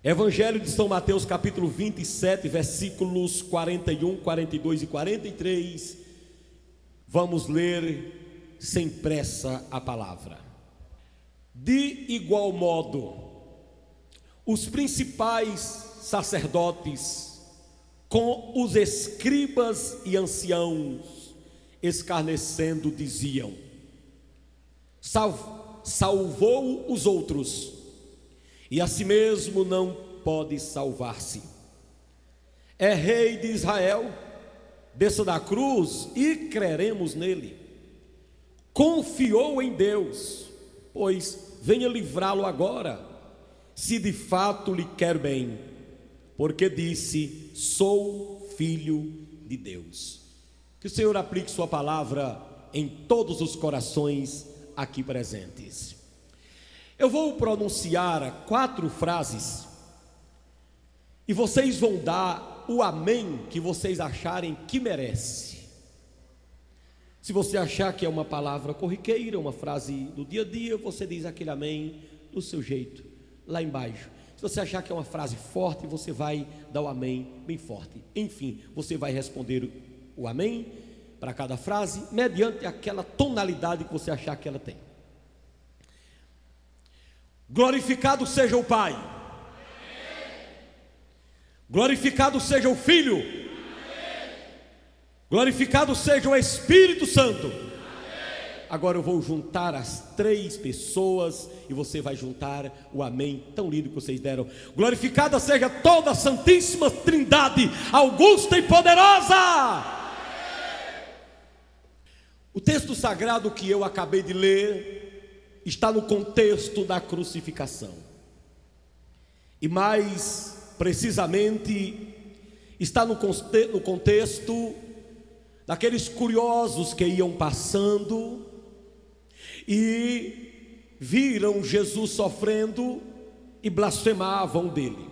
Evangelho de São Mateus, capítulo 27, versículos 41, 42 e 43. Vamos ler sem pressa a palavra. De igual modo, os principais sacerdotes, com os escribas e anciãos, escarnecendo, diziam: salvou os outros, e a si mesmo não pode salvar-se. É rei de Israel, desça da cruz e creremos nele. Confiou em Deus, pois venha livrá-lo agora, se de fato lhe quer bem, porque disse: sou filho de Deus. Que o Senhor aplique sua palavra em todos os corações aqui presentes. Eu vou pronunciar 4 frases e vocês vão dar o amém que vocês acharem que merece. Se você achar que é uma palavra corriqueira, uma frase do dia a dia, você diz aquele amém do seu jeito, lá embaixo. Se você achar que é uma frase forte, você vai dar o amém bem forte. Enfim, você vai responder o amém para cada frase, mediante aquela tonalidade que você achar que ela tem. Glorificado seja o Pai. Glorificado seja o Filho. Glorificado seja o Espírito Santo. Agora eu vou juntar as 3 pessoas e você vai juntar o amém tão lindo que vocês deram. Glorificada seja toda a Santíssima Trindade, augusta e poderosa. O texto sagrado que eu acabei de ler está no contexto da crucificação, e mais precisamente está no contexto daqueles curiosos que iam passando e viram Jesus sofrendo e blasfemavam dele.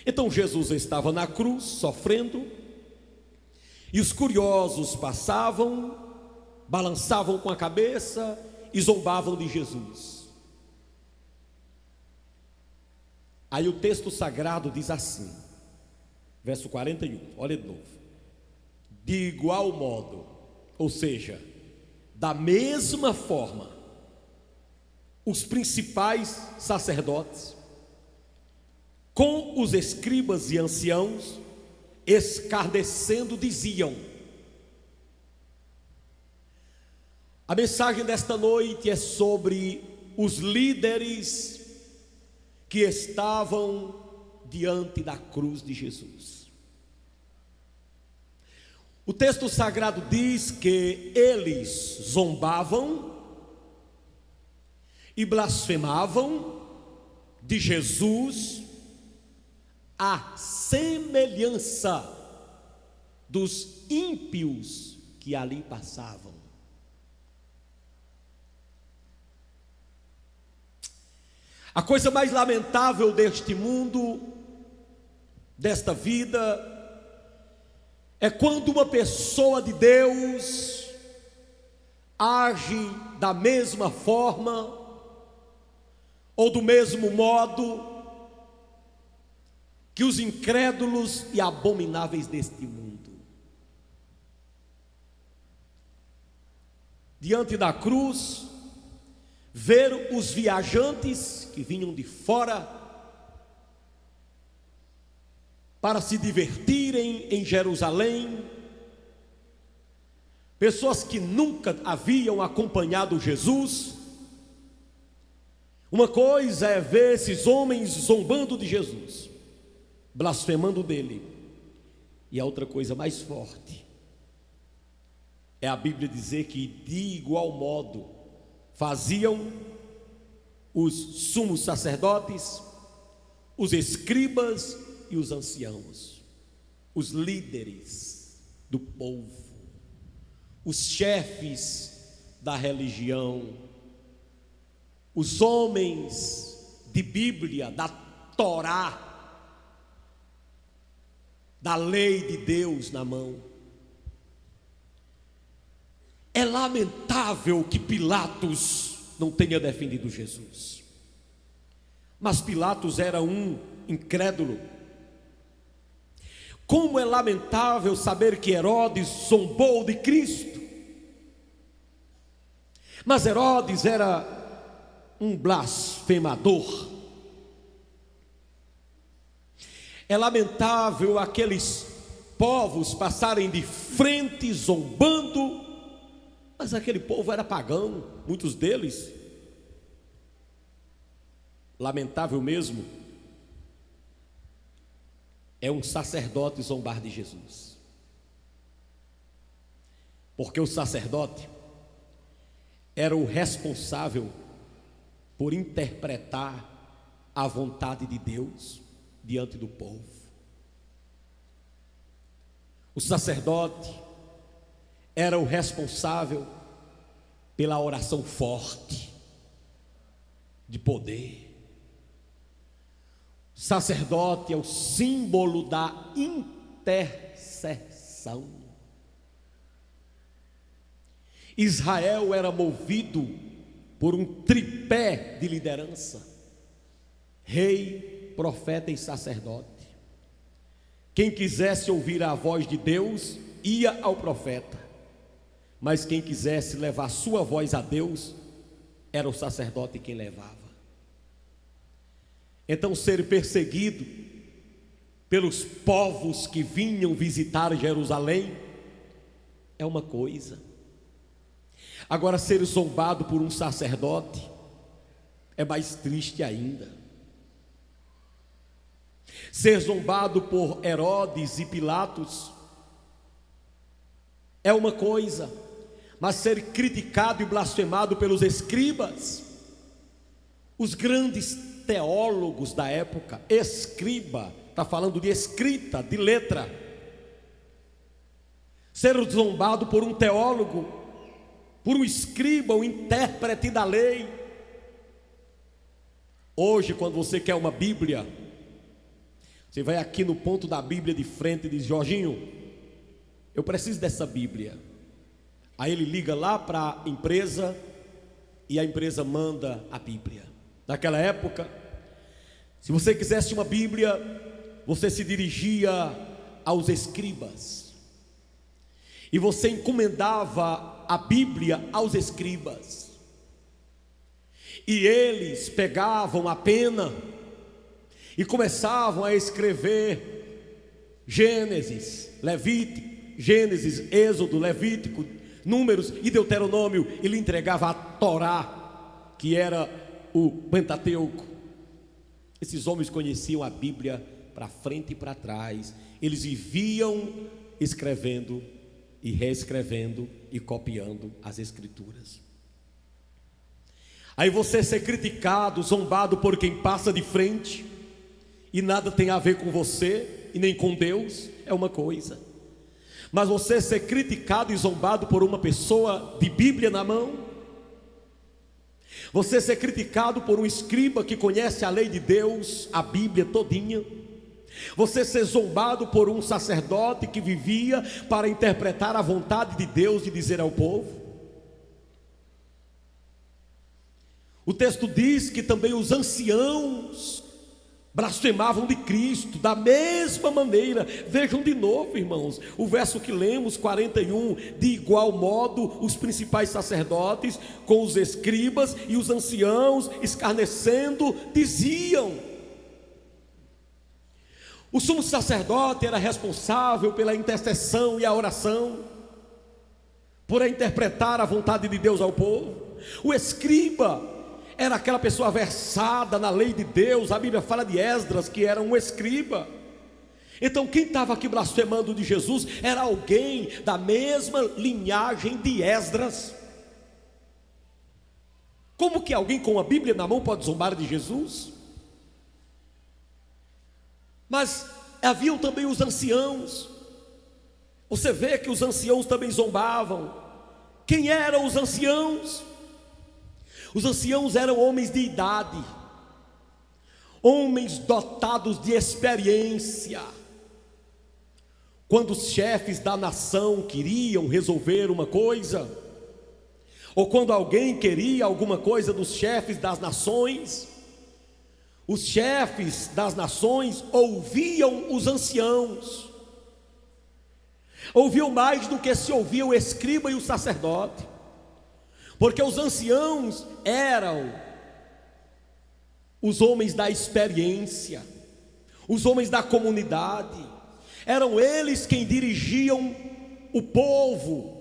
Então Jesus estava na cruz sofrendo, e os curiosos passavam, balançavam com a cabeça e zombavam de Jesus. Aí o texto sagrado diz assim, verso 41, olha de novo: de igual modo, ou seja, da mesma forma, os principais sacerdotes, com os escribas e anciãos, escarnecendo, diziam. A mensagem desta noite é sobre os líderes que estavam diante da cruz de Jesus. O texto sagrado diz que eles zombavam e blasfemavam de Jesus, à semelhança dos ímpios que ali passavam. A coisa mais lamentável deste mundo, desta vida, é quando uma pessoa de Deus age da mesma forma ou do mesmo modo que os incrédulos e abomináveis deste mundo. Diante da cruz, ver os viajantes que vinham de fora para se divertirem em Jerusalém, pessoas que nunca haviam acompanhado Jesus. Uma coisa é ver esses homens zombando de Jesus, blasfemando dele, e a outra coisa mais forte é a Bíblia dizer que de igual modo faziam os sumos sacerdotes, os escribas e os anciãos, os líderes do povo, os chefes da religião, os homens de Bíblia, da Torá, da lei de Deus na mão. É lamentável que Pilatos não tenha defendido Jesus. Mas Pilatos era um incrédulo. Como é lamentável saber que Herodes zombou de Cristo. Mas Herodes era um blasfemador. É lamentável aqueles povos passarem de frente zombando, mas aquele povo era pagão, muitos deles. Lamentável mesmo é um sacerdote zombar de Jesus, porque o sacerdote era o responsável por interpretar a vontade de Deus diante do povo. O sacerdote era o responsável pela oração forte, de poder. O sacerdote é o símbolo da intercessão. Israel era movido por um tripé de liderança: rei, profeta e sacerdote. Quem quisesse ouvir a voz de Deus, ia ao profeta, mas quem quisesse levar sua voz a Deus, era o sacerdote quem levava. Então, ser perseguido pelos povos que vinham visitar Jerusalém é uma coisa. Agora, ser zombado por um sacerdote é mais triste ainda. Ser zombado por Herodes e Pilatos é uma coisa, mas ser criticado e blasfemado pelos escribas, os grandes teólogos da época. Escriba está falando de escrita, de letra. Ser zombado por um teólogo, por um escriba, um intérprete da lei. Hoje, quando você quer uma Bíblia, você vai aqui no ponto da Bíblia de frente e diz: Jorginho, eu preciso dessa Bíblia. Aí ele liga lá para a empresa e a empresa manda a Bíblia. Naquela época, se você quisesse uma Bíblia, você se dirigia aos escribas e você encomendava a Bíblia aos escribas, e eles pegavam a pena e começavam a escrever Gênesis, Levítico, Gênesis, Êxodo, Levítico, Números e Deuteronômio, e lhe entregava a Torá, que era o Pentateuco. Esses homens conheciam a Bíblia para frente e para trás. Eles viviam escrevendo e reescrevendo e copiando as escrituras. Aí você ser criticado, zombado por quem passa de frente e nada tem a ver com você e nem com Deus, é uma coisa. Mas você ser criticado e zombado por uma pessoa de Bíblia na mão, você ser criticado por um escriba que conhece a lei de Deus, a Bíblia todinha, você ser zombado por um sacerdote que vivia para interpretar a vontade de Deus e dizer ao povo. O texto diz que também os anciãos blasfemavam de Cristo da mesma maneira. Vejam de novo, irmãos, o verso que lemos, 41, de igual modo os principais sacerdotes com os escribas e os anciãos, escarnecendo, diziam. O sumo sacerdote era responsável pela intercessão e a oração, por interpretar a vontade de Deus ao povo. O escriba era aquela pessoa versada na lei de Deus. A Bíblia fala de Esdras, que era um escriba. Então quem estava aqui blasfemando de Jesus era alguém da mesma linhagem de Esdras. Como que alguém com a Bíblia na mão pode zombar de Jesus? Mas haviam também os anciãos. Você vê que os anciãos também zombavam. Quem eram os anciãos? Os anciãos eram homens de idade, homens dotados de experiência. Quando os chefes da nação queriam resolver uma coisa, ou quando alguém queria alguma coisa dos chefes das nações, Os chefes das nações ouviam os anciãos, ouviam mais do que se ouvia o escriba e o sacerdote, porque os anciãos eram os homens da experiência, os homens da comunidade, eram eles quem dirigiam o povo.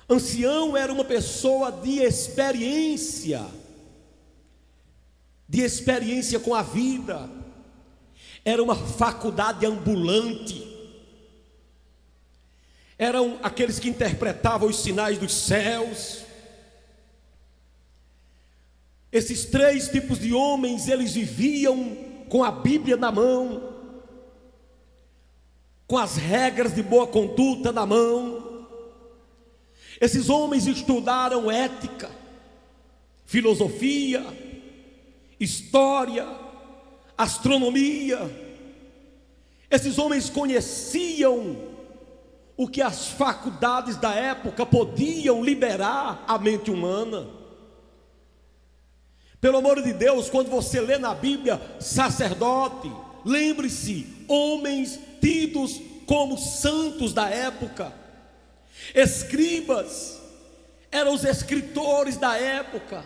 Ancião era uma pessoa de experiência com a vida, era uma faculdade ambulante, eram aqueles que interpretavam os sinais dos céus. Esses três tipos de homens, eles viviam com a Bíblia na mão, com as regras de boa conduta na mão. Esses homens estudaram ética, filosofia, história, astronomia. Esses homens conheciam o que as faculdades da época podiam liberar à mente humana. Pelo amor de Deus, quando você lê na Bíblia sacerdote, lembre-se, homens tidos como santos da época. Escribas eram os escritores da época.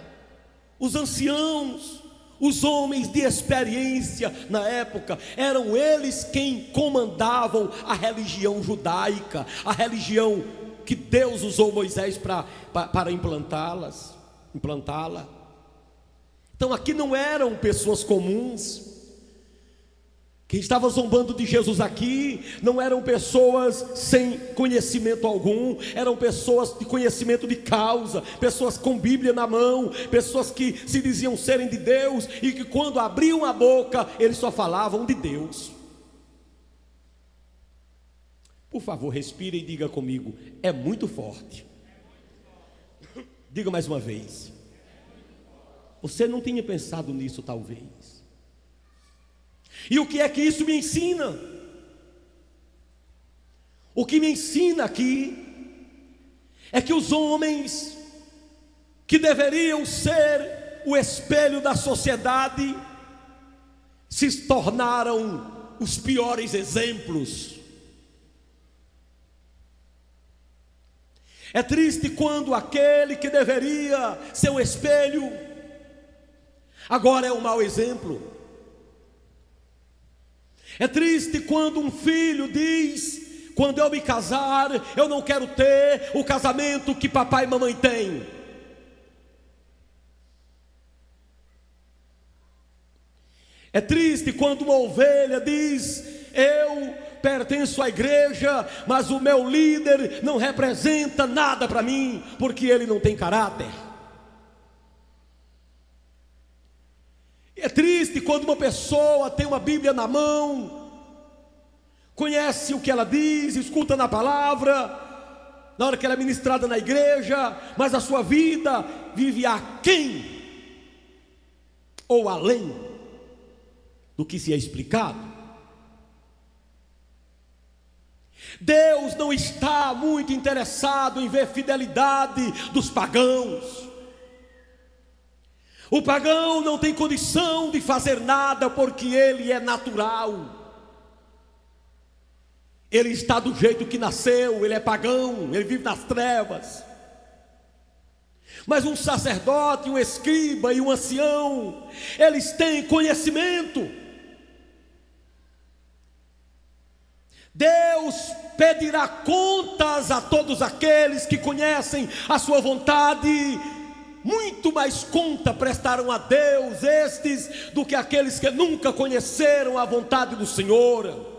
Os anciãos, os homens de experiência na época, eram eles quem comandavam a religião judaica, a religião que Deus usou Moisés para implantá-la. Então aqui não eram pessoas comuns. Quem estava zombando de Jesus aqui não eram pessoas sem conhecimento algum, eram pessoas de conhecimento de causa, pessoas com Bíblia na mão, pessoas que se diziam serem de Deus e que quando abriam a boca, eles só falavam de Deus. Por favor, respire e diga comigo, é muito forte. Diga mais uma vez. Você não tinha pensado nisso talvez. E o que é que isso me ensina? O que me ensina aqui é que os homens que deveriam ser o espelho da sociedade se tornaram os piores exemplos. É triste quando aquele que deveria ser um espelho agora é um mau exemplo. É triste quando um filho diz: quando eu me casar, eu não quero ter o casamento que papai e mamãe têm. É triste quando uma ovelha diz: eu pertenço à igreja, mas o meu líder não representa nada para mim, porque ele não tem caráter. É triste quando uma pessoa tem uma Bíblia na mão, conhece o que ela diz, escuta na palavra, na hora que ela é ministrada na igreja, mas a sua vida vive aquém ou além do que se é explicado. Deus não está muito interessado em ver fidelidade dos pagãos. O pagão não tem condição de fazer nada porque ele é natural. Ele está do jeito que nasceu, ele é pagão, ele vive nas trevas. Mas um sacerdote, um escriba e um ancião, eles têm conhecimento. Deus pedirá contas a todos aqueles que conhecem a sua vontade. Muito mais conta prestarão a Deus estes do que aqueles que nunca conheceram a vontade do Senhor.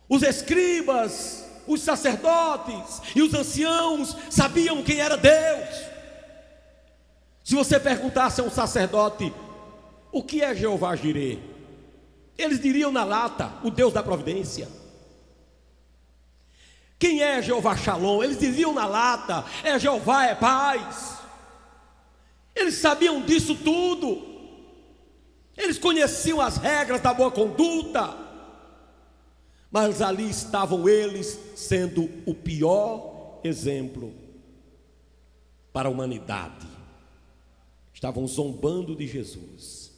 Os escribas, os sacerdotes e os anciãos sabiam quem era Deus. Se você perguntasse a um sacerdote: o que é Jeová Jirê? Eles diriam na lata: o Deus da providência. Quem é Jeová Shalom? Eles diziam na lata: é Jeová, é paz. Eles sabiam disso tudo. Eles conheciam as regras da boa conduta. Mas ali estavam eles sendo o pior exemplo para a humanidade. estavam zombando de Jesus,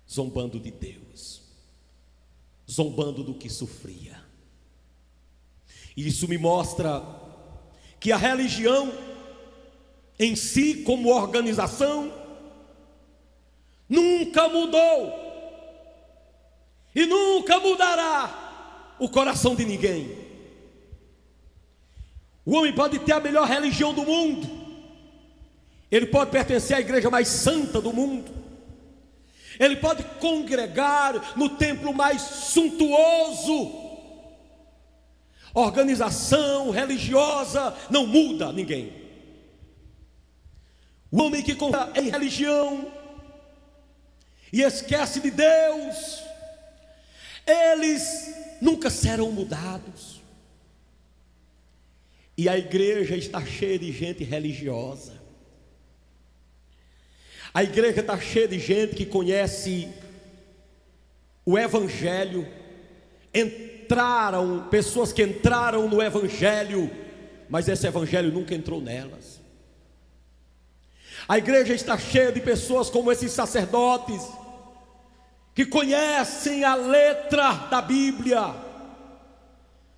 zombando de Deus, zombando do que sofria. E isso me mostra que a religião em si, como organização, nunca mudou e nunca mudará o coração de ninguém. O homem pode ter a melhor religião do mundo, ele pode pertencer à igreja mais santa do mundo, ele pode congregar no templo mais suntuoso. Organização religiosa não muda ninguém. O homem que confia em religião e esquece de Deus, eles nunca serão mudados. E a igreja está cheia de gente religiosa. A igreja está cheia de gente que conhece o evangelho, pessoas que entraram no evangelho, mas esse evangelho nunca entrou nelas. A igreja está cheia de pessoas como esses sacerdotes, que conhecem a letra da Bíblia,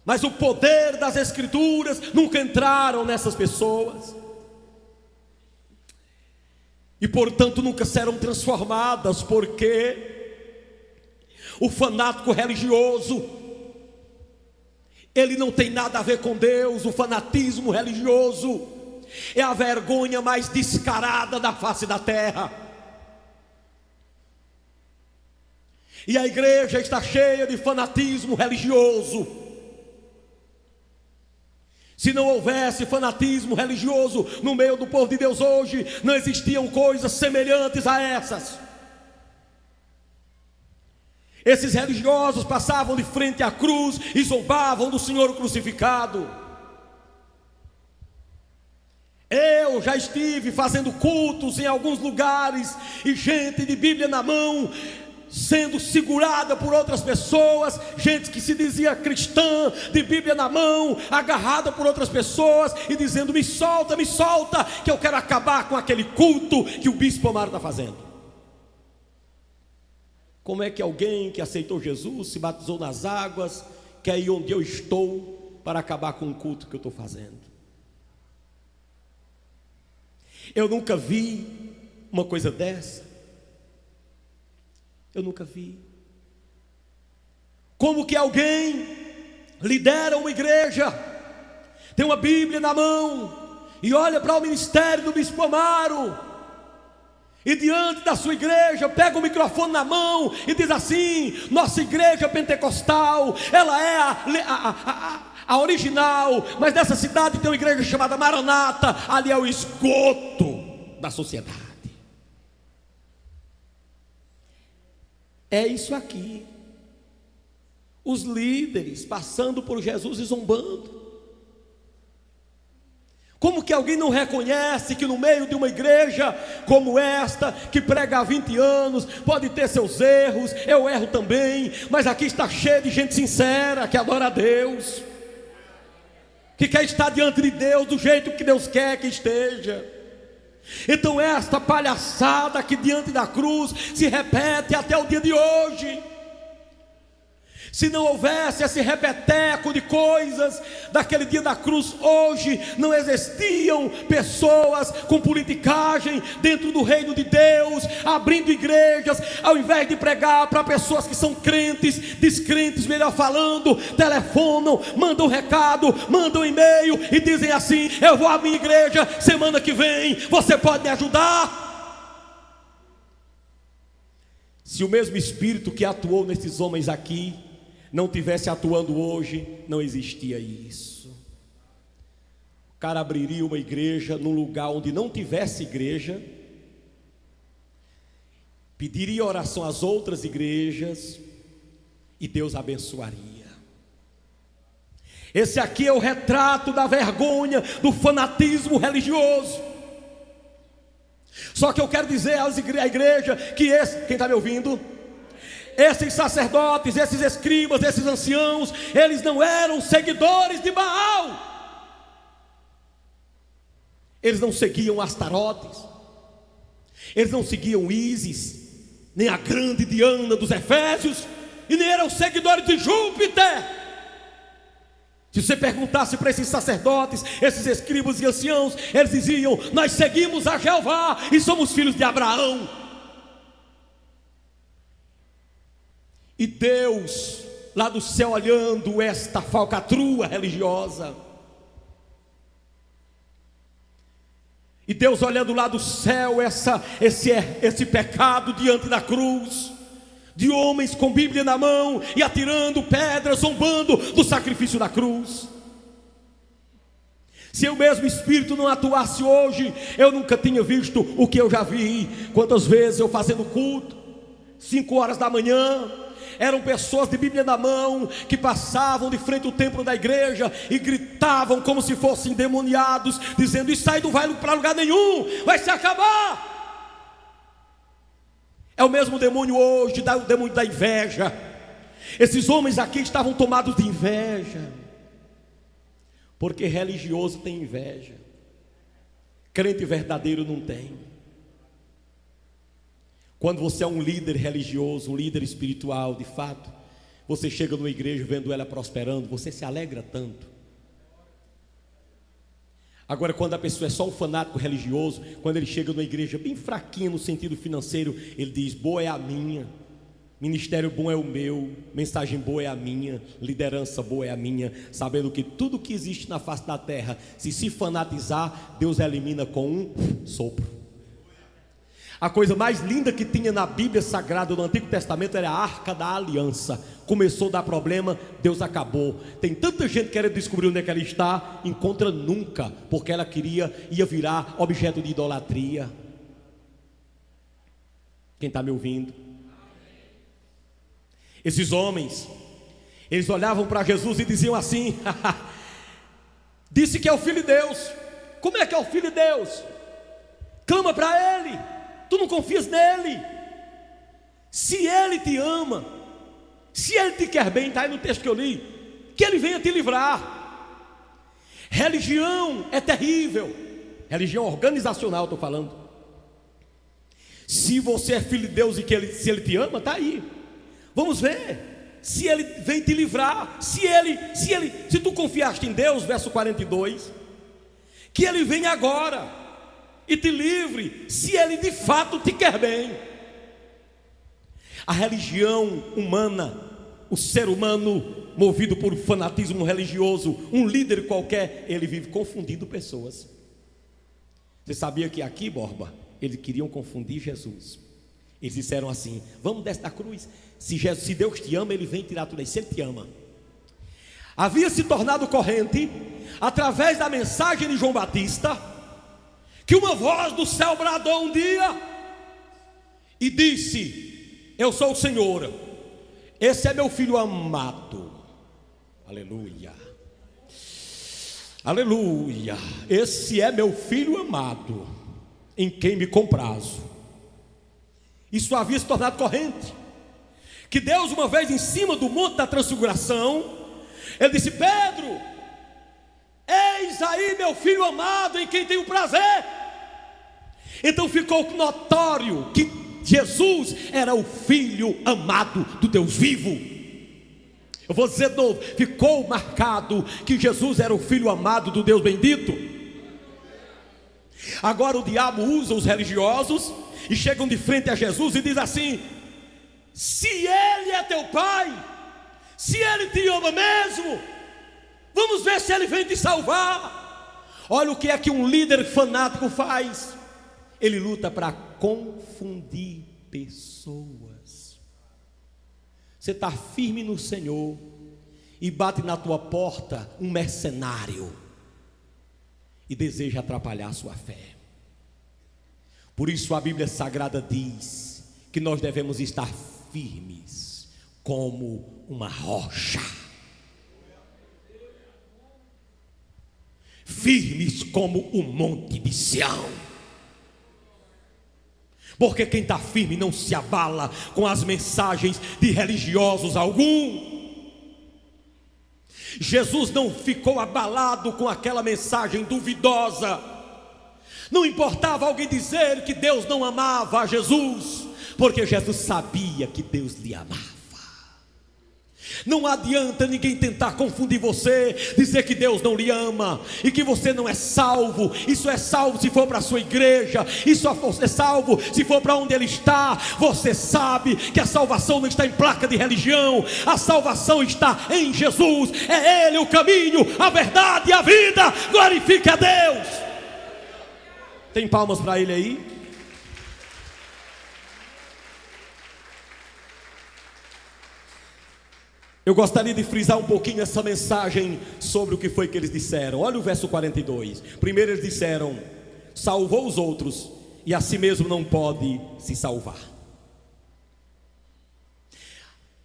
mas o poder das Escrituras nunca entraram nessas pessoas, e portanto nunca serão transformadas, porque o fanático religioso, ele não tem nada a ver com Deus. O fanatismo religioso é a vergonha mais descarada da face da terra. E a igreja está cheia de fanatismo religioso. Se não houvesse fanatismo religioso no meio do povo de Deus hoje, não existiam coisas semelhantes a essas. Esses religiosos passavam de frente à cruz e zombavam do Senhor crucificado. Eu já estive fazendo cultos em alguns lugares, e gente de Bíblia na mão sendo segurada por outras pessoas, gente que se dizia cristã, de Bíblia na mão, agarrada por outras pessoas e dizendo: me solta, que eu quero acabar com aquele culto que o bispo Amaro está fazendo. Como é que alguém que aceitou Jesus, se batizou nas águas, quer ir onde eu estou para acabar com o culto que eu estou fazendo? Eu nunca vi uma coisa dessa. Eu nunca vi. Como que alguém lidera uma igreja, tem uma Bíblia na mão e olha para o ministério do bispo Amaro, e diante da sua igreja pega o microfone na mão e diz assim: nossa igreja pentecostal, ela é a original, mas nessa cidade tem uma igreja chamada Maranata, ali é o esgoto da sociedade. É isso aqui. Os líderes passando por Jesus e zombando. Como que alguém não reconhece que no meio de uma igreja como esta, que prega há 20 anos, pode ter seus erros, eu erro também, mas aqui está cheio de gente sincera, que adora a Deus, que quer estar diante de Deus do jeito que Deus quer que esteja. Então esta palhaçada aqui diante da cruz se repete até o dia de hoje. Se não houvesse esse repeteco de coisas daquele dia da cruz, hoje não existiam pessoas com politicagem dentro do reino de Deus, abrindo igrejas, ao invés de pregar para pessoas que são crentes, descrentes, melhor falando, telefonam, mandam recado, mandam e-mail e dizem assim: eu vou à minha igreja semana que vem, você pode me ajudar? Se o mesmo Espírito que atuou nesses homens aqui não tivesse atuando hoje, não existia isso. O cara abriria uma igreja num lugar onde não tivesse igreja, pediria oração às outras igrejas e Deus abençoaria. Esse aqui é o retrato da vergonha, do fanatismo religioso. Só que eu quero dizer à igreja que quem está me ouvindo? Esses sacerdotes, esses escribas, esses anciãos, eles não eram seguidores de Baal. Eles não seguiam Astarotes. Eles não seguiam Ísis, nem a grande Diana dos Efésios, e nem eram seguidores de Júpiter. Se você perguntasse para esses sacerdotes, esses escribas e anciãos, eles diziam: nós seguimos a Jeová e somos filhos de Abraão. E Deus, lá do céu, olhando esta falcatrua religiosa, e Deus olhando lá do céu esse pecado diante da cruz, de homens com Bíblia na mão e atirando pedras, zombando do sacrifício da cruz. Se o mesmo Espírito não atuasse hoje, eu nunca tinha visto o que eu já vi. Quantas vezes eu fazendo culto, 5 horas da manhã, eram pessoas de Bíblia na mão, que passavam de frente ao templo da igreja e gritavam como se fossem endemoniados, dizendo: isso aí não vai para lugar nenhum, vai se acabar. É o mesmo demônio hoje, o demônio da inveja. Esses homens aqui estavam tomados de inveja, porque religioso tem inveja, crente verdadeiro não tem. Quando você é um líder religioso, um líder espiritual, de fato, você chega numa igreja vendo ela prosperando, você se alegra tanto. Agora, quando a pessoa é só um fanático religioso, quando ele chega numa igreja bem fraquinha no sentido financeiro, ele diz: boa é a minha, ministério bom é o meu, mensagem boa é a minha, liderança boa é a minha, sabendo que tudo que existe na face da terra, se fanatizar, Deus elimina com um sopro. A coisa mais linda que tinha na Bíblia Sagrada do Antigo Testamento era a Arca da Aliança. Começou a dar problema, Deus acabou. Tem tanta gente querendo descobrir onde é que ela está, encontra nunca, porque ela ia virar objeto de idolatria. Quem está me ouvindo? Esses homens, eles olhavam para Jesus e diziam assim: disse que é o Filho de Deus. Como é que é o Filho de Deus? Clama para Ele. Tu não confias nele? Se Ele te ama, se Ele te quer bem, está aí no texto que eu li, que Ele venha te livrar. Religião é terrível, religião organizacional estou falando. Se você é filho de Deus e se Ele te ama, está aí. Vamos ver se Ele vem te livrar. Se tu confiaste em Deus, verso 42, que Ele vem agora e te livre, se Ele de fato te quer bem. A religião humana, o ser humano movido por fanatismo religioso, um líder qualquer, ele vive confundindo pessoas. Você sabia que aqui, Borba, eles queriam confundir Jesus. Eles disseram assim: vamos descer da cruz, se Deus te ama, Ele vem tirar tudo aí, se Ele te ama. Havia se tornado corrente, através da mensagem de João Batista, que uma voz do céu bradou um dia e disse: eu sou o Senhor, esse é meu filho amado. Aleluia, aleluia. Esse é meu filho amado, em quem me comprazo. Isso havia se tornado corrente, que Deus, uma vez em cima do monte da transfiguração, Ele disse: Pedro, eis aí meu filho amado, em quem tenho prazer. Então ficou notório que Jesus era o filho amado do Deus vivo. Eu vou dizer de novo: ficou marcado que Jesus era o filho amado do Deus bendito. Agora o diabo usa os religiosos e chegam de frente a Jesus e diz assim: se Ele é teu pai, se Ele te ama mesmo, vamos ver se Ele vem te salvar. Olha o que é que um líder fanático faz. Ele luta para confundir pessoas. Você está firme no Senhor e bate na tua porta um mercenário e deseja atrapalhar a sua fé. Por isso a Bíblia Sagrada diz que nós devemos estar firmes como uma rocha, firmes como o monte de Sião. Porque quem está firme não se abala com as mensagens de religiosos algum. Jesus não ficou abalado com aquela mensagem duvidosa Não importava alguém dizer que Deus não amava a Jesus, porque Jesus sabia que Deus lhe amava. Não adianta ninguém tentar confundir você, dizer que Deus não lhe ama e que você não é salvo. Isso é salvo se for para a sua igreja, isso é salvo se for para onde ele está. Você sabe que a salvação não está em placa de religião, a salvação está em Jesus. É Ele o caminho, a verdade e a vida. Glorifique a Deus. Tem palmas para Ele aí? Eu gostaria de frisar um pouquinho essa mensagem sobre o que foi que eles disseram. Olha o verso 42. Primeiro eles disseram: salvou os outros e a si mesmo não pode se salvar.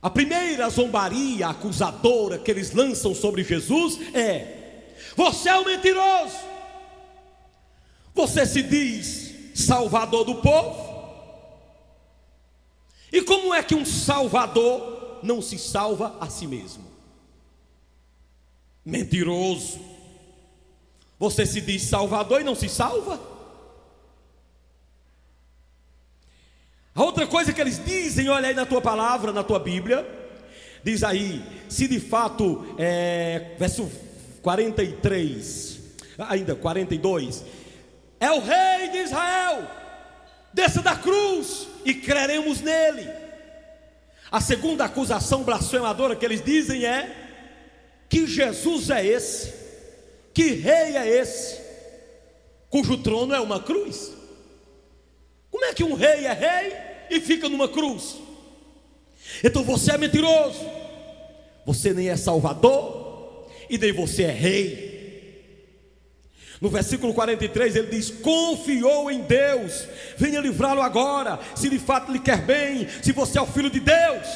A primeira zombaria acusadora que eles lançam sobre Jesus é: você é um mentiroso, você se diz salvador do povo, e como é que um salvador não se salva a si mesmo? Mentiroso, você se diz salvador e não se salva? A outra coisa que eles dizem, olha aí na tua palavra, na tua Bíblia, diz aí, se de fato, verso 43, ainda 42, é o rei de Israel, desça da cruz e creremos nele. A segunda acusação blasfemadora que eles dizem é que Jesus é esse, que rei é esse, cujo trono é uma cruz. Como é que um rei é rei e fica numa cruz? Então você é mentiroso, você nem é salvador e nem você é rei. No versículo 43 ele diz: confiou em Deus, venha livrá-lo agora, se de fato lhe quer bem, se você é o Filho de Deus.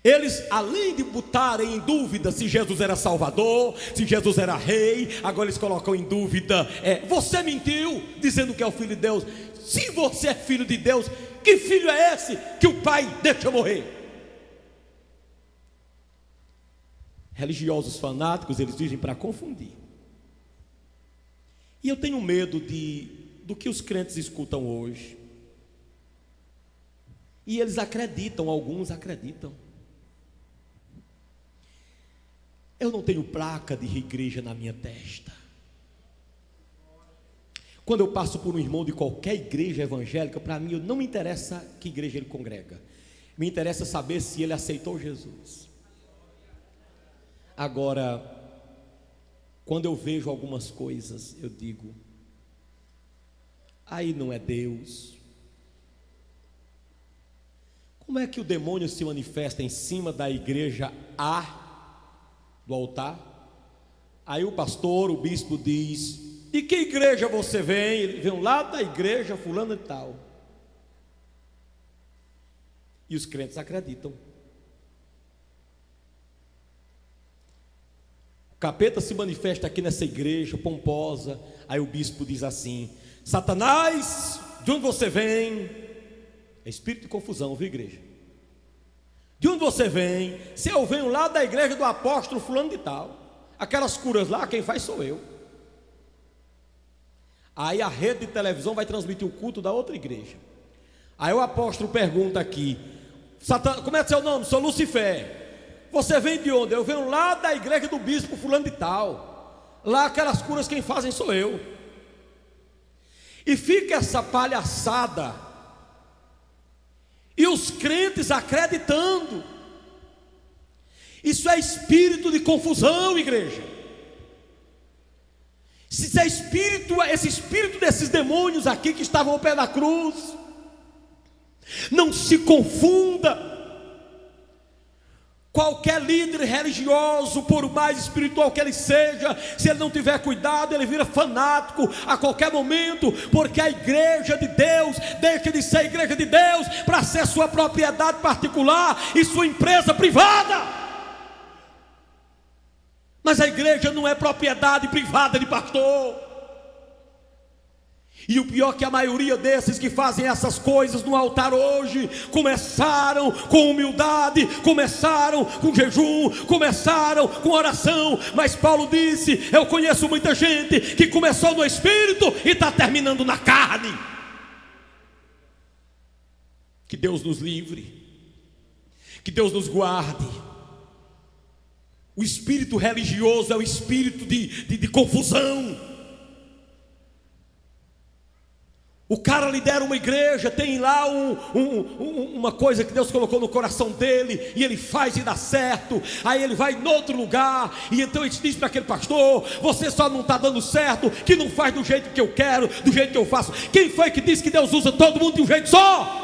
Eles, além de botarem em dúvida se Jesus era salvador, se Jesus era rei, agora eles colocam em dúvida: você mentiu dizendo que é o Filho de Deus. Se você é Filho de Deus, que filho é esse que o pai deixa morrer? Religiosos fanáticos, eles dizem para confundir. E eu tenho medo do que os crentes escutam hoje. E eles acreditam, alguns acreditam. Eu não tenho placa de igreja na minha testa. Quando eu passo por um irmão de qualquer igreja evangélica, para mim não me interessa que igreja ele congrega. Me interessa saber se ele aceitou Jesus. Agora, quando eu vejo algumas coisas, eu digo: aí não é Deus. Como é que o demônio se manifesta em cima da igreja A, do altar? Aí o pastor, o bispo diz: de que igreja você vem? Ele vem lá da igreja fulano e tal. E os crentes acreditam. O capeta se manifesta aqui nessa igreja pomposa. Aí o bispo diz assim: Satanás, de onde você vem? É espírito de confusão, viu, igreja? De onde você vem? Se eu venho lá da igreja do apóstolo fulano de tal, aquelas curas lá, quem faz sou eu. Aí a rede de televisão vai transmitir o culto da outra igreja. Aí o apóstolo pergunta aqui: como é seu nome? Sou Lucifer. Você vem de onde? Eu venho lá da igreja do bispo fulano de tal. Lá aquelas curas quem fazem sou eu. E fica essa palhaçada, e os crentes acreditando. Isso é espírito de confusão, igreja. Isso é espírito, esse espírito desses demônios aqui que estavam ao pé da cruz. Não se confunda. Qualquer líder religioso, por mais espiritual que ele seja, se ele não tiver cuidado, ele vira fanático a qualquer momento, porque a igreja de Deus deixa de ser a igreja de Deus para ser sua propriedade particular e sua empresa privada. Mas a igreja não é propriedade privada de pastor. E o pior é que a maioria desses que fazem essas coisas no altar hoje começaram com humildade, começaram com jejum, começaram com oração. Mas Paulo disse: eu conheço muita gente que começou no Espírito e está terminando na carne. Que Deus nos livre, que Deus nos guarde. O espírito religioso é o espírito de confusão. O cara lidera uma igreja, tem lá uma coisa que Deus colocou no coração dele, e ele faz e dá certo. Aí ele vai em outro lugar, e então ele diz para aquele pastor: você só não está dando certo, que não faz do jeito que eu quero, do jeito que eu faço. Quem foi que disse que Deus usa todo mundo de um jeito só?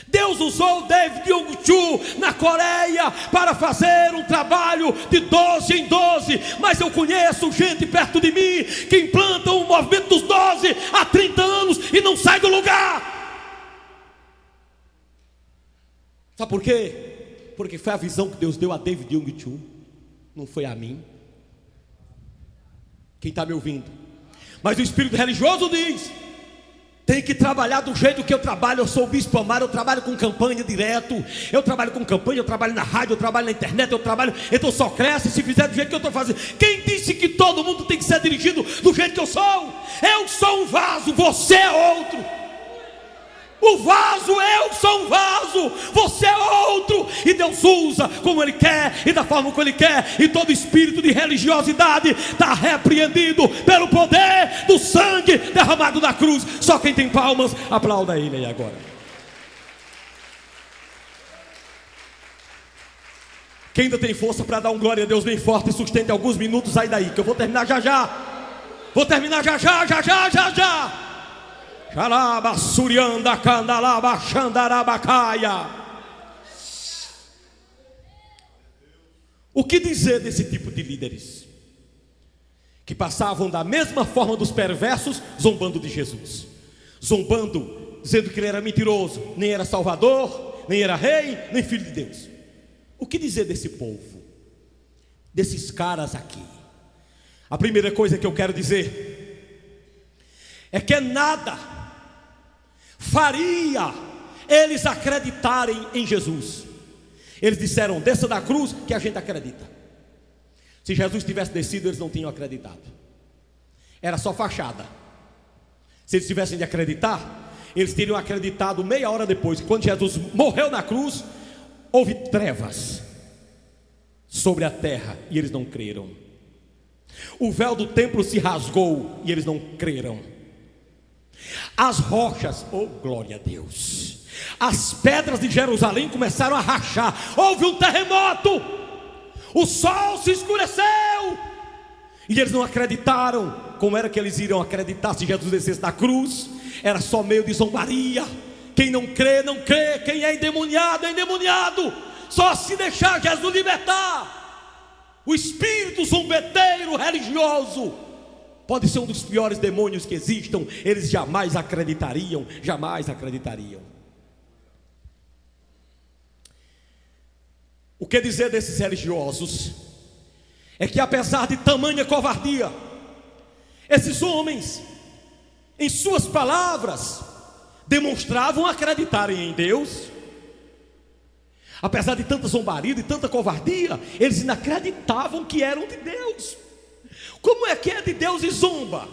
Deus usou David Jung-Chu na Coreia para fazer um trabalho de 12 em 12, mas eu conheço gente perto de mim que implanta o movimento dos 12 há 30 anos e não sai do lugar. Sabe por quê? Porque foi a visão que Deus deu a David Jung-Chu, não foi a mim. Quem está me ouvindo? Mas o espírito religioso diz: tem que trabalhar do jeito que eu trabalho. Eu sou o Bispo Amaro, eu trabalho com campanha direto. Eu trabalho com campanha, eu trabalho na rádio, eu trabalho na internet, eu trabalho. Então só cresce se fizer do jeito que eu estou fazendo. Quem disse que todo mundo tem que ser dirigido do jeito que eu sou? Eu sou um vaso, você é outro. O vaso, eu sou um vaso, você é outro. E Deus usa como Ele quer e da forma como Ele quer. E todo espírito de religiosidade está repreendido pelo poder do sangue derramado na cruz. Só quem tem palmas, aplauda Ele aí agora. Quem ainda tem força para dar um glória a Deus bem forte e sustente alguns minutos, sai daí, que eu vou terminar já já. Vou terminar já já. Xalaba surianda candalaba xandarabacaia. O que dizer desse tipo de líderes que passavam da mesma forma dos perversos, zombando de Jesus, zombando, dizendo que ele era mentiroso, nem era salvador, nem era rei, nem filho de Deus? O que dizer desse povo, desses caras aqui? A primeira coisa que eu quero dizer é que nada faria eles acreditarem em Jesus. Eles disseram: desça da cruz que a gente acredita. Se Jesus tivesse descido, eles não tinham acreditado. Era só fachada. Se eles tivessem de acreditar, eles teriam acreditado meia hora depois, que quando Jesus morreu na cruz, houve trevas sobre a terra, e eles não creram. O véu do templo se rasgou e eles não creram. As rochas, oh glória a Deus, as pedras de Jerusalém começaram a rachar. Houve um terremoto, o sol se escureceu, e eles não acreditaram. Como era que eles iriam acreditar se Jesus descesse da cruz? Era só meio de zombaria. Quem não crê, não crê. Quem é endemoniado, é endemoniado. Só se deixar Jesus libertar. O espírito zombeteiro religioso pode ser um dos piores demônios que existam. Eles jamais acreditariam, jamais acreditariam. O que dizer desses religiosos? É que apesar de tamanha covardia, esses homens, em suas palavras, demonstravam acreditarem em Deus. Apesar de tanta zombaria, de tanta covardia, eles ainda acreditavam que eram de Deus. Como é que é de Deus e zomba?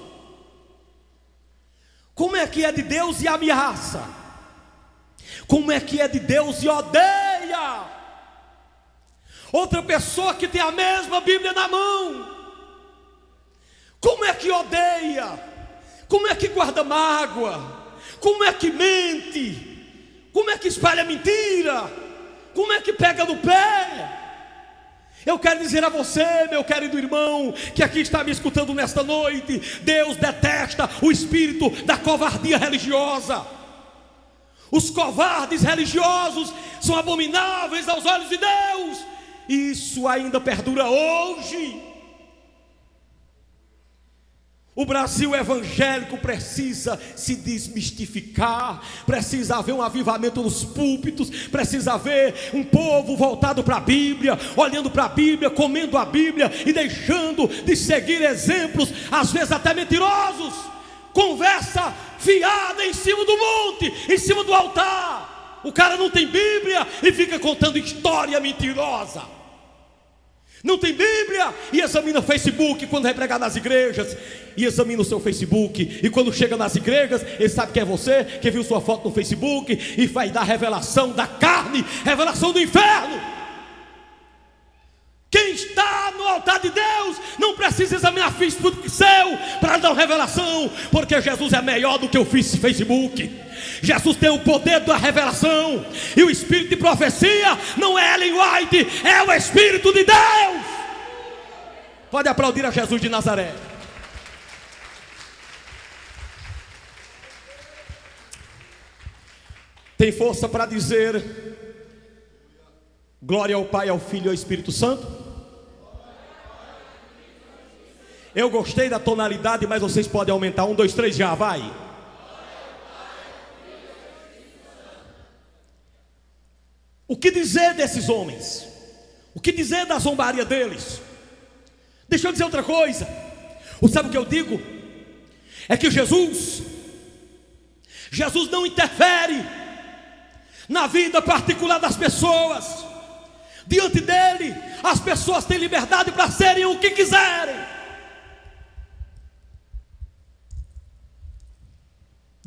Como é que é de Deus e ameaça? Como é que é de Deus e odeia? Outra pessoa que tem a mesma Bíblia na mão, como é que odeia? Como é que guarda mágoa? Como é que mente? Como é que espalha mentira? Como é que pega no pé? Eu quero dizer a você, meu querido irmão, que aqui está me escutando nesta noite, Deus detesta o espírito da covardia religiosa. Os covardes religiosos são abomináveis aos olhos de Deus. Isso ainda perdura hoje. O Brasil evangélico precisa se desmistificar, precisa haver um avivamento nos púlpitos, precisa haver um povo voltado para a Bíblia, olhando para a Bíblia, comendo a Bíblia e deixando de seguir exemplos, às vezes até mentirosos, conversa fiada em cima do monte, em cima do altar. O cara não tem Bíblia e fica contando história mentirosa. Não tem Bíblia e examina o Facebook quando vai pregar nas igrejas. E examina o seu Facebook. E quando chega nas igrejas, ele sabe que é você, que viu sua foto no Facebook, e vai dar revelação da carne, revelação do inferno. Quem está no altar de Deus não precisa examinar Facebook seu para dar uma revelação, porque Jesus é melhor do que o Facebook. Jesus tem o poder da revelação, e o espírito de profecia não é Ellen White, é o Espírito de Deus. Pode aplaudir a Jesus de Nazaré. Tem força para dizer glória ao Pai, ao Filho e ao Espírito Santo? Eu gostei da tonalidade, mas vocês podem aumentar. 1, 2, 3, já, vai. O que dizer desses homens? O que dizer da zombaria deles? Deixa eu dizer outra coisa. Sabe o que eu digo? É que Jesus não interfere na vida particular das pessoas. Diante dele, as pessoas têm liberdade para serem o que quiserem.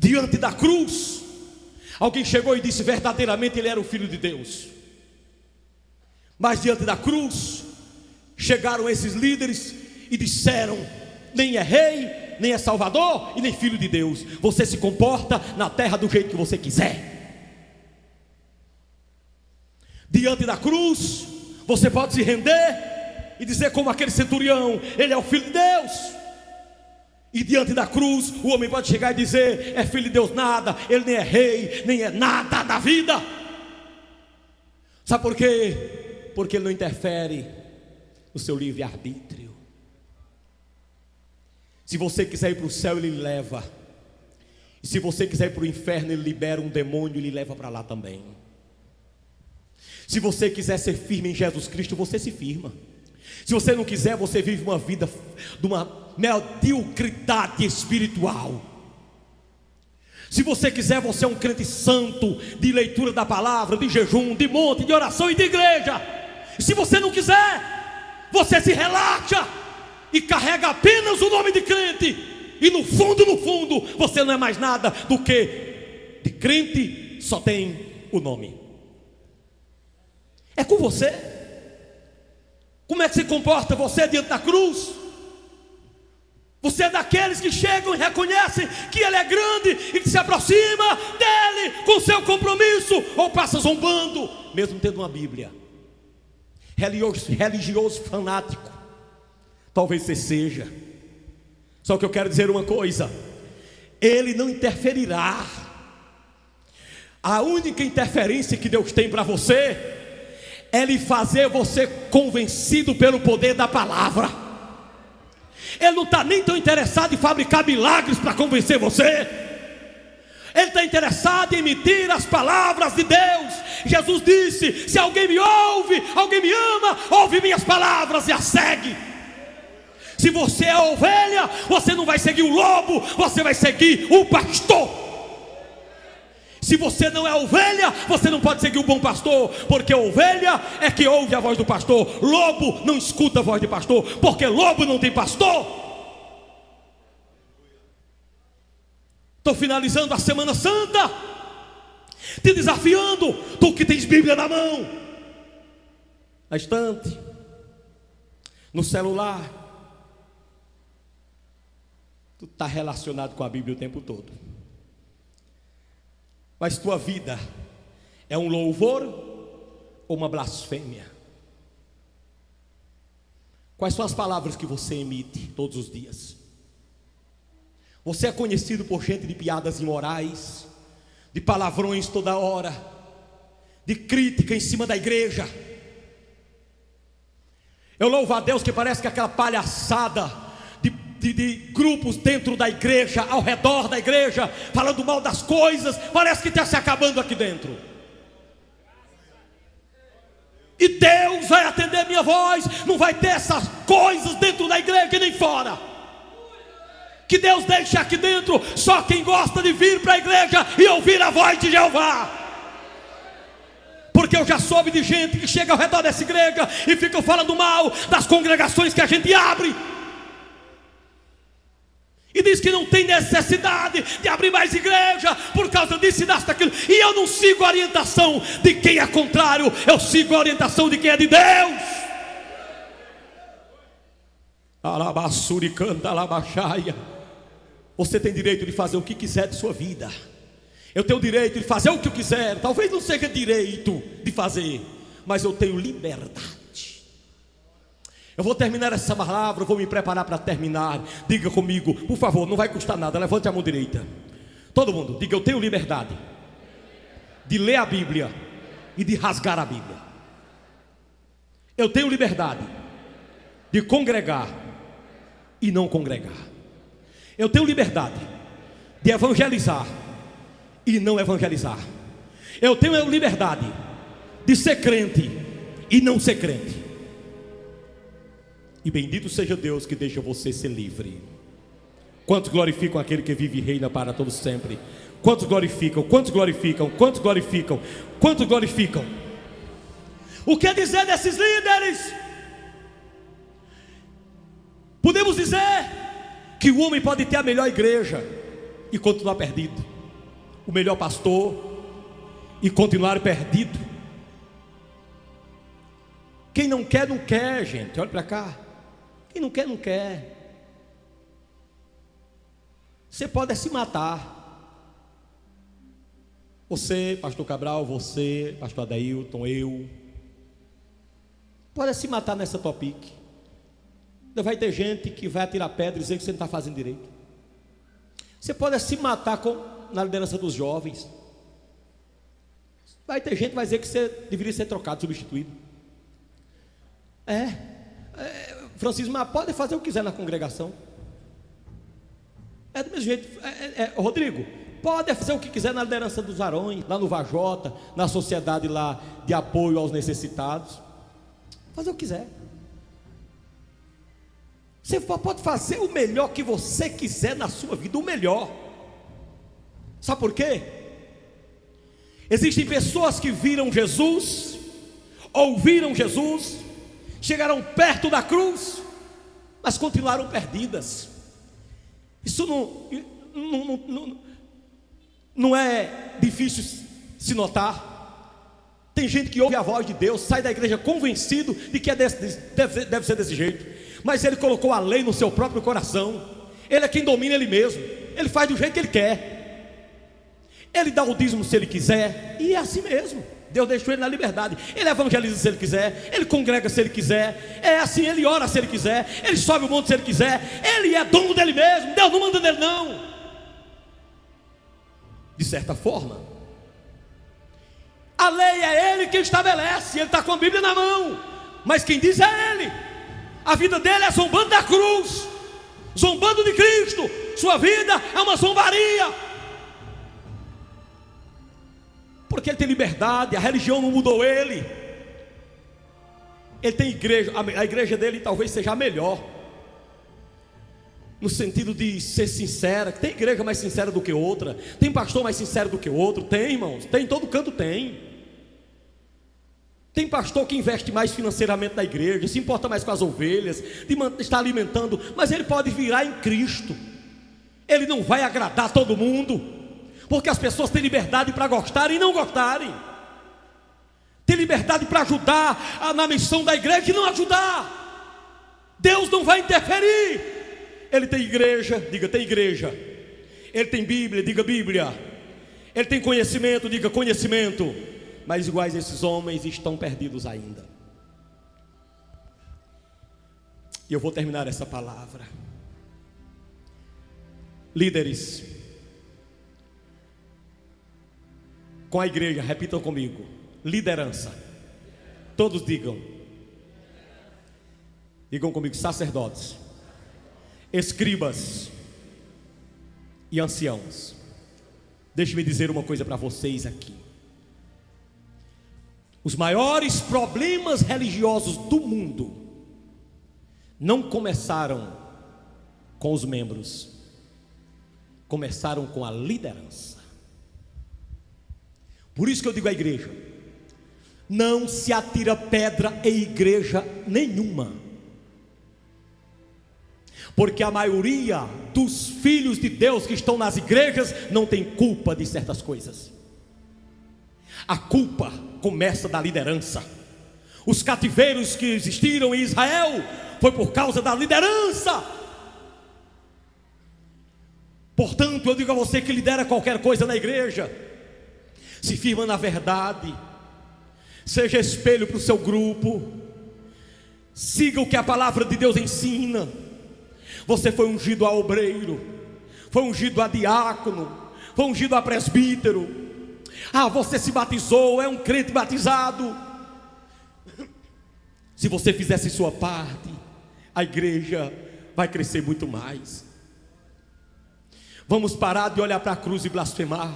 Diante da cruz, alguém chegou e disse verdadeiramente ele era o Filho de Deus. Mas diante da cruz, chegaram esses líderes e disseram: nem é rei, nem é salvador e nem filho de Deus. Você se comporta na terra do jeito que você quiser. Diante da cruz, você pode se render e dizer como aquele centurião: ele é o Filho de Deus. E diante da cruz, o homem pode chegar e dizer: é filho de Deus nada, ele nem é rei, nem é nada da vida. Sabe por quê? Porque ele não interfere no seu livre-arbítrio. Se você quiser ir para o céu, ele lhe leva. E se você quiser ir para o inferno, ele libera um demônio e lhe leva para lá também. Se você quiser ser firme em Jesus Cristo, você se firma. Se você não quiser, você vive uma vida de uma mediocridade espiritual. Se você quiser, você é um crente santo, de leitura da palavra, de jejum, de monte, de oração e de igreja. E se você não quiser, você se relaxa e carrega apenas o nome de crente. E no fundo, você não é mais nada do que de crente, só tem o nome. É com você. Como é que se comporta você diante da cruz? Você é daqueles que chegam e reconhecem que ele é grande e que se aproxima dele com seu compromisso, ou passa zombando, mesmo tendo uma Bíblia? Religioso fanático, talvez você seja. Só que eu quero dizer uma coisa: ele não interferirá. A única interferência que Deus tem para você é lhe fazer você convencido pelo poder da palavra. Ele não está nem tão interessado em fabricar milagres para convencer você. Ele está interessado em emitir as palavras de Deus. Jesus disse: se alguém me ouve, alguém me ama, ouve minhas palavras e as segue. Se você é ovelha, você não vai seguir o lobo, você vai seguir o pastor. Se você não é ovelha, você não pode seguir o bom pastor, porque ovelha é que ouve a voz do pastor. Lobo não escuta a voz de pastor, porque lobo não tem pastor. Estou finalizando a Semana Santa, te desafiando, tu que tens Bíblia na mão, na estante, no celular, tu está relacionado com a Bíblia o tempo todo. Mas tua vida é um louvor ou uma blasfêmia? Quais são as palavras que você emite todos os dias? Você é conhecido por gente de piadas imorais, de palavrões toda hora, de crítica em cima da igreja. Eu louvo a Deus que parece que aquela palhaçada de grupos dentro da igreja, ao redor da igreja, falando mal das coisas, parece que está se acabando aqui dentro. E Deus vai atender minha voz. Não vai ter essas coisas dentro da igreja nem fora. que Deus deixa aqui dentro só quem gosta de vir para a igreja e ouvir a voz de Jeová. Porque eu já soube de gente que chega ao redor dessa igreja e fica falando mal das congregações que a gente abre, e diz que não tem necessidade de abrir mais igreja por causa disso e daquilo. E eu não sigo a orientação de quem é contrário, eu sigo a orientação de quem é de Deus. Alabassuri canta alabaxaia. Você tem direito de fazer o que quiser de sua vida. Eu tenho direito de fazer o que eu quiser. Talvez não seja direito de fazer, mas eu tenho liberdade. Eu vou terminar essa palavra, eu vou me preparar para terminar. Diga comigo, por favor, não vai custar nada. Levante a mão direita. Todo mundo, diga: eu tenho liberdade de ler a Bíblia e de rasgar a Bíblia. Eu tenho liberdade de congregar e não congregar. Eu tenho liberdade de evangelizar e não evangelizar. Eu tenho liberdade de ser crente e não ser crente. E bendito seja Deus que deixa você ser livre. Quantos glorificam aquele que vive e reina para todos sempre? Quantos glorificam? Quantos glorificam? Quantos glorificam? Quantos glorificam? O que dizer desses líderes? Podemos dizer que o homem pode ter a melhor igreja e continuar perdido, o melhor pastor e continuar perdido. Quem não quer, não quer, gente. Olha para cá. Quem não quer, não quer. Você pode se matar. Você, pastor Cabral, você, pastor Adailton, eu. Pode se matar nessa topic. Vai ter gente que vai atirar pedra e dizer que você não está fazendo direito. Você pode se matar na liderança dos jovens. Vai ter gente que vai dizer que você deveria ser trocado, substituído. Francisco, mas pode fazer o que quiser na congregação. É do mesmo jeito. Rodrigo, pode fazer o que quiser na liderança dos varões, lá no Vajota, na sociedade lá de apoio aos necessitados. Fazer o que quiser. Você pode fazer o melhor que você quiser na sua vida, o melhor. Sabe por quê? Existem pessoas que viram Jesus, ouviram Jesus, chegaram perto da cruz, mas continuaram perdidas. Isso não é difícil se notar. Tem gente que ouve a voz de Deus, sai da igreja convencido de que deve ser desse jeito, mas ele colocou a lei no seu próprio coração. Ele é quem domina ele mesmo. Ele faz do jeito que ele quer. Ele dá o dízimo se ele quiser, e é assim mesmo. Deus deixou ele na liberdade. Ele evangeliza se ele quiser, ele congrega se ele quiser, é assim, ele ora se ele quiser, ele sobe o monte se ele quiser. Ele é dono dele mesmo. Deus não manda nele, não. De certa forma, a lei é ele quem estabelece. Ele está com a Bíblia na mão, mas quem diz é ele. A vida dele é zombando da cruz, zombando de Cristo. Sua vida é uma zombaria, porque ele tem liberdade. A religião não mudou ele. Ele tem igreja. A igreja dele talvez seja a melhor, no sentido de ser sincera. Tem igreja mais sincera do que outra, tem pastor mais sincero do que outro. Tem, irmãos, tem, em todo canto tem. Tem pastor que investe mais financeiramente na igreja, se importa mais com as ovelhas, de estar alimentando, mas ele pode virar em Cristo. Ele não vai agradar todo mundo, porque as pessoas têm liberdade para gostarem e não gostarem. Tem liberdade para ajudar na missão da igreja e não ajudar. Deus não vai interferir. Ele tem igreja, diga tem igreja. Ele tem Bíblia, diga Bíblia. Ele tem conhecimento, diga conhecimento. Mas iguais esses homens estão perdidos ainda. E eu vou terminar essa palavra. Líderes, com a igreja, repitam comigo: liderança. Todos digam comigo: sacerdotes, escribas e anciãos. Deixe-me dizer uma coisa para vocês aqui. Os maiores problemas religiosos do mundo não começaram com os membros, começaram com a liderança. Por isso que eu digo à igreja: não se atira pedra em igreja nenhuma, porque a maioria dos filhos de Deus que estão nas igrejas não tem culpa de certas coisas. A culpa começa da liderança. Os cativeiros que existiram em Israel foi por causa da liderança. Portanto, eu digo a você que lidera qualquer coisa na igreja: se firma na verdade, seja espelho para o seu grupo, siga o que a palavra de Deus ensina. Você foi ungido a obreiro, foi ungido a diácono, foi ungido a presbítero. Você se batizou, é um crente batizado. Se você fizesse sua parte, a igreja vai crescer muito mais. Vamos parar de olhar para a cruz e blasfemar.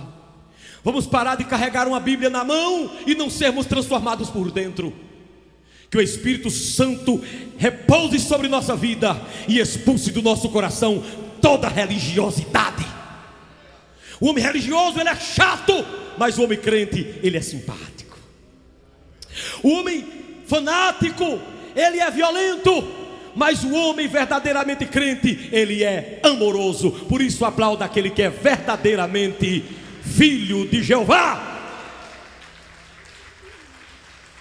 Vamos parar de carregar uma Bíblia na mão e não sermos transformados por dentro. Que o Espírito Santo repouse sobre nossa vida e expulse do nosso coração toda religiosidade. O homem religioso, ele é chato, mas o homem crente, ele é simpático. O homem fanático, ele é violento, mas o homem verdadeiramente crente, ele é amoroso. Por isso aplauda aquele que é verdadeiramente filho de Jeová.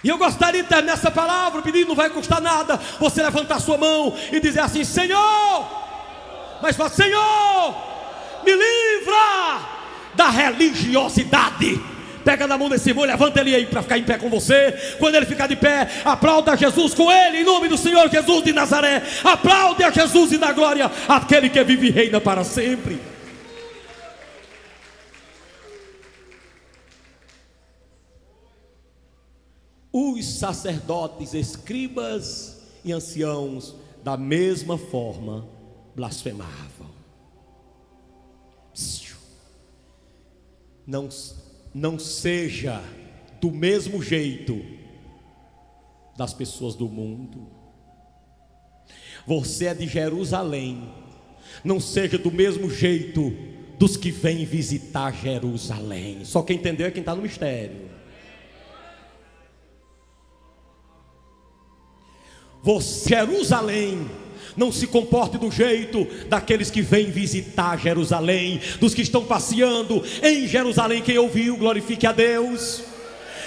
E eu gostaria de terminar essa palavra pedindo: não vai custar nada você levantar sua mão e dizer assim: Senhor, mas fala: Senhor, me livra da religiosidade. Pega na mão desse irmão, levanta ele aí para ficar em pé com você. Quando ele ficar de pé, aplauda Jesus com ele, em nome do Senhor Jesus de Nazaré. Aplaude a Jesus e dá glória àquele que vive e reina para sempre. Os sacerdotes, escribas e anciãos, da mesma forma, blasfemavam. Não seja do mesmo jeito das pessoas do mundo. Você é de Jerusalém, não seja do mesmo jeito dos que vêm visitar Jerusalém. Só quem entendeu é quem está no mistério. Jerusalém, não se comporte do jeito daqueles que vêm visitar Jerusalém, dos que estão passeando em Jerusalém. Quem ouviu, glorifique a Deus.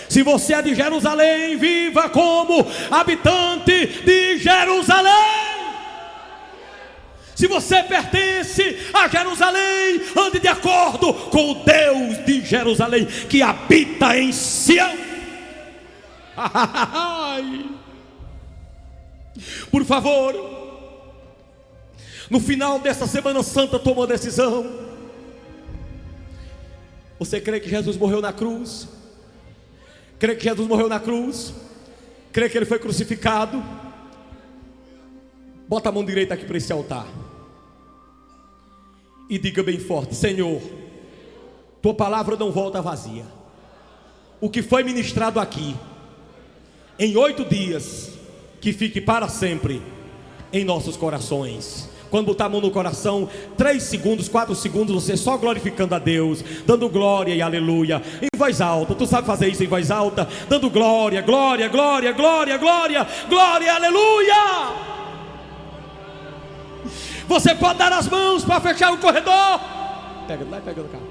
Se você é de Jerusalém, viva como habitante de Jerusalém. Se você pertence a Jerusalém, ande de acordo com o Deus de Jerusalém, que habita em Sião. Por favor, no final desta Semana Santa, toma uma decisão. Você crê que Jesus morreu na cruz? Crê que Jesus morreu na cruz? Crê que ele foi crucificado? Bota a mão direita aqui para esse altar e diga bem forte: Senhor, tua palavra não volta vazia. O que foi ministrado aqui, em 8 dias, que fique para sempre em nossos corações. Quando botar a mão no coração, 3 segundos, 4 segundos, você só glorificando a Deus, dando glória e aleluia, em voz alta. Tu sabe fazer isso em voz alta? Dando glória, glória, glória, glória, glória, glória, aleluia. Você pode dar as mãos para fechar o corredor. Pega no carro.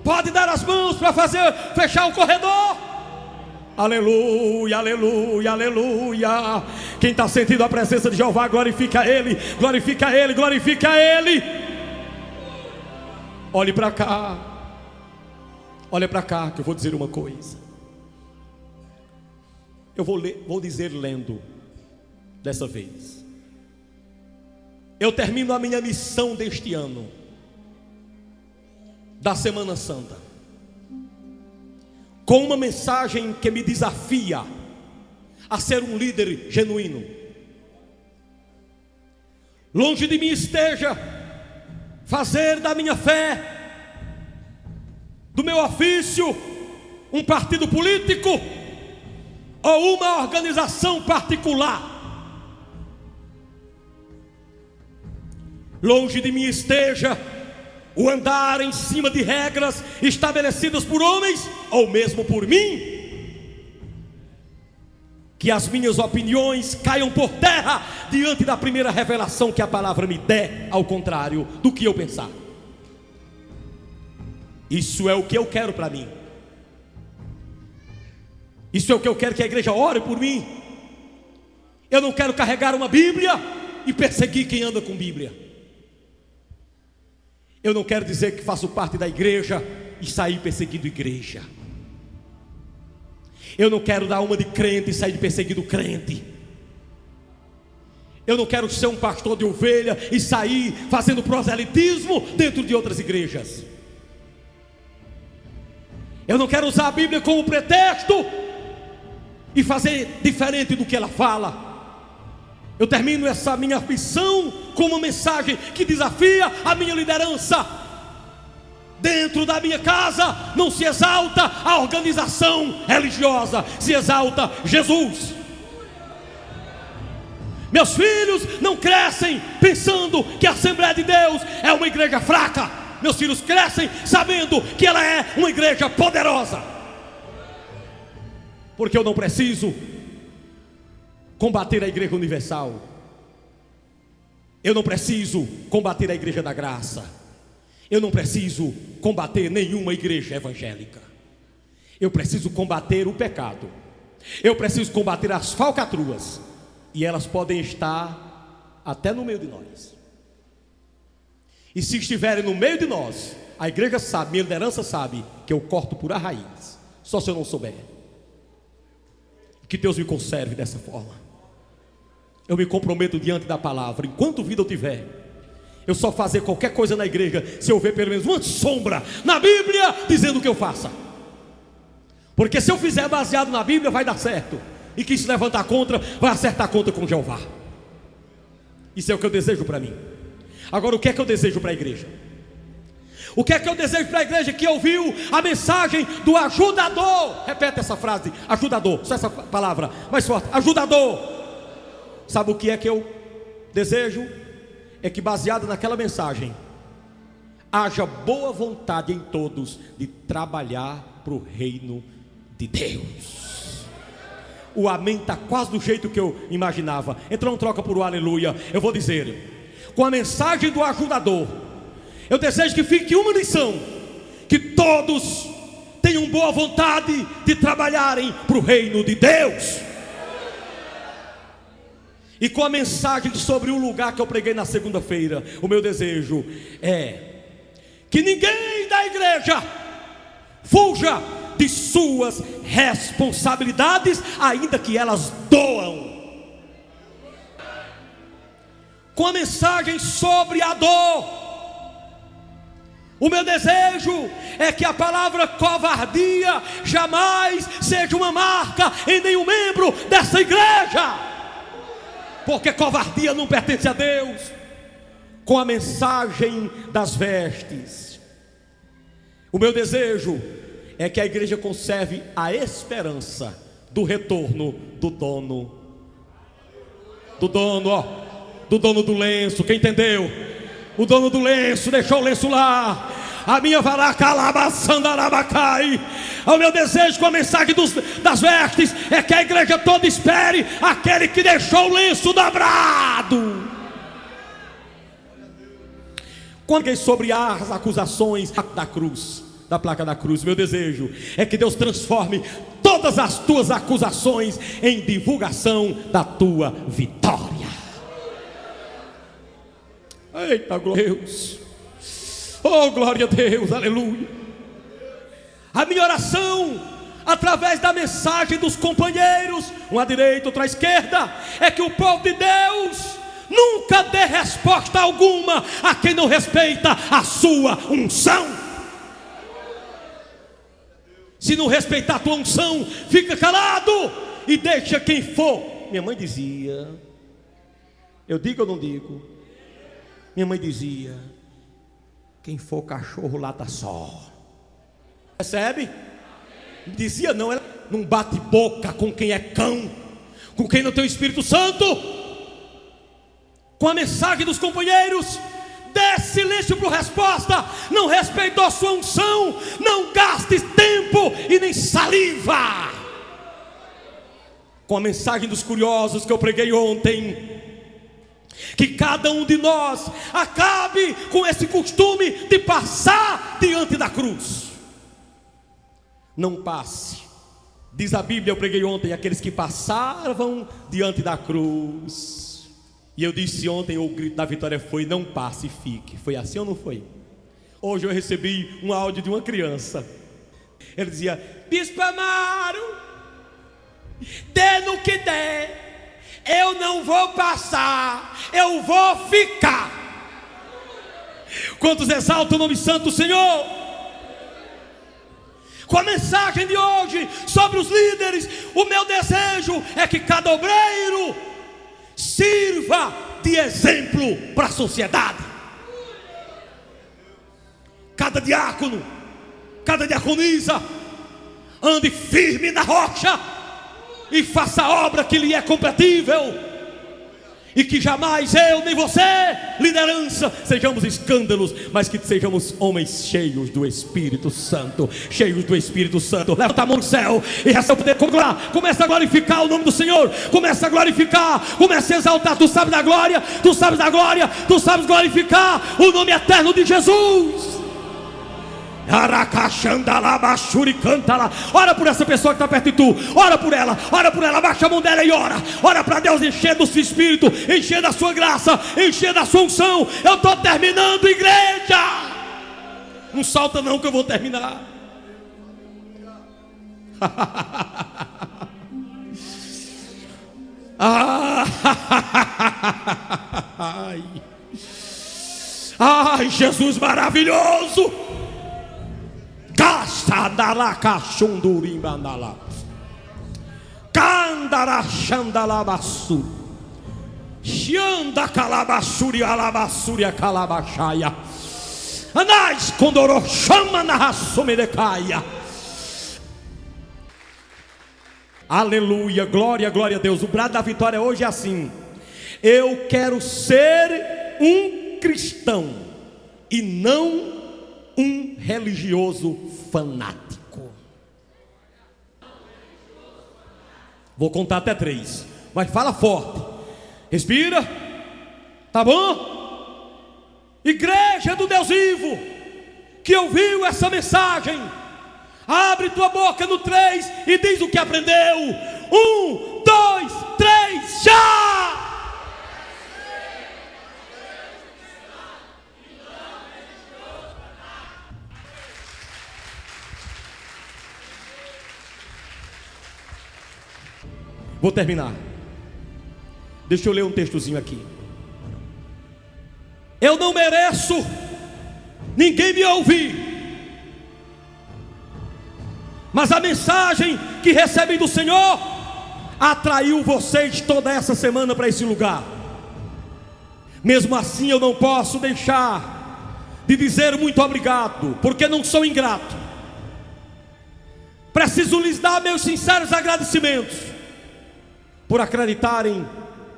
Pode dar as mãos para fechar o corredor. Aleluia, aleluia, aleluia. Quem está sentindo a presença de Jeová, glorifica Ele, glorifica Ele, glorifica Ele. Olhe para cá, olhe para cá, que eu vou dizer uma coisa. Eu vou dizer lendo dessa vez. Eu termino a minha missão deste ano, da Semana Santa, com uma mensagem que me desafia a ser um líder genuíno. Longe de mim esteja fazer da minha fé, do meu ofício, um partido político ou uma organização particular. Longe de mim esteja o andar em cima de regras estabelecidas por homens ou mesmo por mim. Que as minhas opiniões caiam por terra diante da primeira revelação que a palavra me der, ao contrário do que eu pensar. Isso é o que eu quero para mim. Isso é o que eu quero, que a igreja ore por mim. Eu não quero carregar uma Bíblia e perseguir quem anda com Bíblia. Eu não quero dizer que faço parte da igreja e sair perseguindo igreja. Eu não quero dar uma de crente e sair perseguindo crente. Eu não quero ser um pastor de ovelha e sair fazendo proselitismo dentro de outras igrejas. Eu não quero usar a Bíblia como pretexto e fazer diferente do que ela fala. Eu termino essa minha missão com uma mensagem que desafia a minha liderança. Dentro da minha casa não se exalta a organização religiosa, se exalta Jesus. Meus filhos não crescem pensando que a Assembleia de Deus é uma igreja fraca. Meus filhos crescem sabendo que ela é uma igreja poderosa. Porque eu não preciso combater a igreja universal. Eu não preciso combater a igreja da graça. Eu não preciso combater nenhuma igreja evangélica. Eu preciso combater o pecado. Eu preciso combater as falcatruas. E elas podem estar até no meio de nós. E se estiverem no meio de nós, a igreja sabe, minha liderança sabe, que eu corto por a raiz. Só se eu não souber. Que Deus me conserve dessa forma. Eu me comprometo diante da palavra. Enquanto vida eu tiver, eu só fazer qualquer coisa na igreja se eu ver pelo menos uma sombra na Bíblia dizendo o que eu faça. Porque se eu fizer baseado na Bíblia, vai dar certo. E quem se levantar contra, vai acertar conta com Jeová. Isso é o que eu desejo para mim. Agora, o que é que eu desejo para a igreja? O que é que eu desejo para a igreja que ouviu a mensagem do ajudador? Repete essa frase, ajudador. Só essa palavra, mais forte, ajudador. Sabe o que é que eu desejo? É que baseado naquela mensagem, haja boa vontade em todos de trabalhar para o reino de Deus. O amém está quase do jeito que eu imaginava. Então não troca por o aleluia. Eu vou dizer, com a mensagem do ajudador, eu desejo que fique uma lição: que todos tenham boa vontade de trabalharem para o reino de Deus. E com a mensagem sobre o lugar que eu preguei na segunda-feira, o meu desejo é que ninguém da igreja fuja de suas responsabilidades, ainda que elas doam. Com a mensagem sobre a dor, o meu desejo é que a palavra covardia jamais seja uma marca em nenhum membro dessa igreja. Porque covardia não pertence a Deus. Com a mensagem das vestes, o meu desejo é que a igreja conserve a esperança do retorno do dono. Do dono do lenço, quem entendeu? O dono do lenço deixou o lenço lá. A minha varacalabaçandarabacai. O meu desejo com a mensagem das vestes é que a igreja toda espere aquele que deixou o lenço dobrado. Quando sobre as acusações da cruz, da placa da cruz, meu desejo é que Deus transforme todas as tuas acusações em divulgação da tua vitória. Eita, glória a Deus. Oh, glória a Deus, aleluia. A minha oração, através da mensagem dos companheiros, um à direita, outro à esquerda, é que o povo de Deus nunca dê resposta alguma a quem não respeita a sua unção. Se não respeitar a tua unção, fica calado e deixa quem for. Minha mãe dizia, eu digo ou não digo? Minha mãe dizia, quem for cachorro lata só. Percebe? Dizia não, ela não bate boca com quem é cão, com quem não tem o Espírito Santo. Com a mensagem dos companheiros, dê silêncio para resposta. Não respeitou sua unção, não gaste tempo e nem saliva com a mensagem dos curiosos que eu preguei ontem. Que cada um de nós acabe com esse costume de passar diante da cruz. Não passe. Diz a Bíblia, eu preguei ontem, aqueles que passavam diante da cruz. E eu disse ontem, o grito da vitória foi: não passe, fique. Foi assim ou não foi? Hoje eu recebi um áudio de uma criança. Ele dizia: Bispo Amaro, dê no que der, eu não vou passar, eu vou ficar. Quantos exaltam o nome santo do Senhor? Com a mensagem de hoje sobre os líderes, o meu desejo é que cada obreiro sirva de exemplo para a sociedade. Cada diácono, cada diaconisa ande firme na rocha e faça a obra que lhe é compatível. E que jamais eu nem você, liderança, sejamos escândalos, mas que sejamos homens cheios do Espírito Santo. Cheios do Espírito Santo. Levanta a mão no céu e recebe o poder. Começa a glorificar o nome do Senhor. Começa a glorificar, começa a exaltar. Tu sabes da glória, tu sabes da glória, tu sabes glorificar o nome eterno de Jesus. Ora por essa pessoa que está perto de tu. Ora por ela, baixa a mão dela e ora. Ora para Deus encher do seu Espírito, encher da sua graça, encher da sua unção. Eu estou terminando, igreja. Não salta não que eu vou terminar. Ai, Jesus maravilhoso. Caçadala cachundurimbandala, candara xandalabaçu, xianda calabaçuri alabaçuria calabaxaia, anais condoro chama na raçomedecaia. Aleluia, glória, glória a Deus. O brado da vitória hoje é assim: eu quero ser um cristão e não um religioso fanático. Vou contar até 3, mas fala forte. Respira, tá bom? Igreja do Deus vivo, que ouviu essa mensagem, abre tua boca no 3 e diz o que aprendeu. 1, 2, 3, já! Vou terminar. Deixa eu ler um textozinho aqui. Eu não mereço ninguém me ouvir, mas a mensagem que recebi do Senhor atraiu vocês toda essa semana para esse lugar. Mesmo assim eu não posso deixar de dizer muito obrigado, porque não sou ingrato. Preciso lhes dar meus sinceros agradecimentos por acreditarem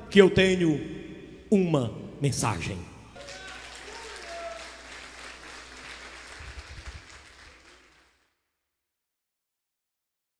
que eu tenho uma mensagem.